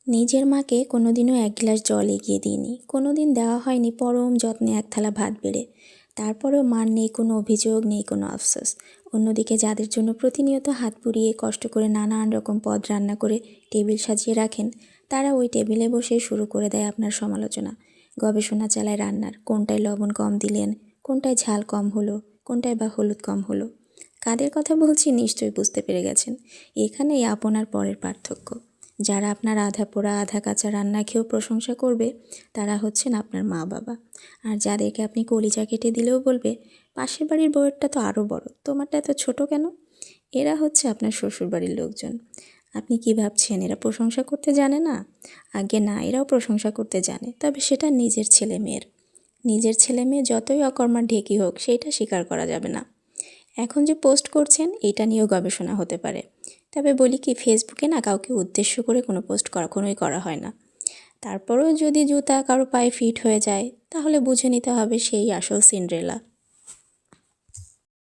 নিজের মাকে কোনোদিনও এক গ্লাস জল এগিয়ে দিইনি, কোনোদিন দেওয়া হয়নি পরম যত্নে এক থালা ভাত বেড়ে। তারপরেও মার নেই কোনো অভিযোগ, নেই কোনো আফসোস। অন্যদিকে যাদের জন্য প্রতিনিয়ত হাত পুড়িয়ে কষ্ট করে নানান রকম পদ রান্না করে টেবিল সাজিয়ে রাখেন, তারা ওই টেবিলে বসে শুরু করে দেয় আপনার সমালোচনা। গবেষণা চালায় রান্নার, কোনটায় লবণ কম দিলেন, কোনটায় ঝাল কম হলো, কোনটায় বা হলুদ কম হলো। কাদের কথা বলছি নিশ্চয়ই বুঝতে পেরে গেছেন। এখানেই আপন আর পরের পার্থক্য। যারা আপনার আধা পোড়া আধা কাঁচা রান্না খেয়েও প্রশংসা করবে, তারা হচ্ছেন আপনার মা বাবা। আর যাদেরকে আপনি কলিজা কেটে দিলেও বলবে, পাশের বাড়ির বউয়েরটা তো আরও বড়, তোমারটা এত ছোট কেন, এরা হচ্ছে আপনার শ্বশুরবাড়ির লোকজন। আপনি কি ভাবছেন এরা প্রশংসা করতে জানে না? আগে না, এরাও প্রশংসা করতে জানে, তবে সেটা নিজের ছেলে মেয়ের। নিজের ছেলে মেয়ে যতই অকর্মার ঢেকি হোক, সেইটা স্বীকার করা যাবে না। এখন যে পোস্ট করছেন, এটা নিয়েও গবেষণা হতে পারে। তবে বলি কি, ফেসবুকে না কাউকে উদ্দেশ্য করে কোনো পোস্ট কখনোই করা হয় না। তারপরেও যদি জুতা কারো পায়ে ফিট হয়ে যায়, তাহলে বুঝে নিতে হবে সেই আসল সিন্ড্রেলা।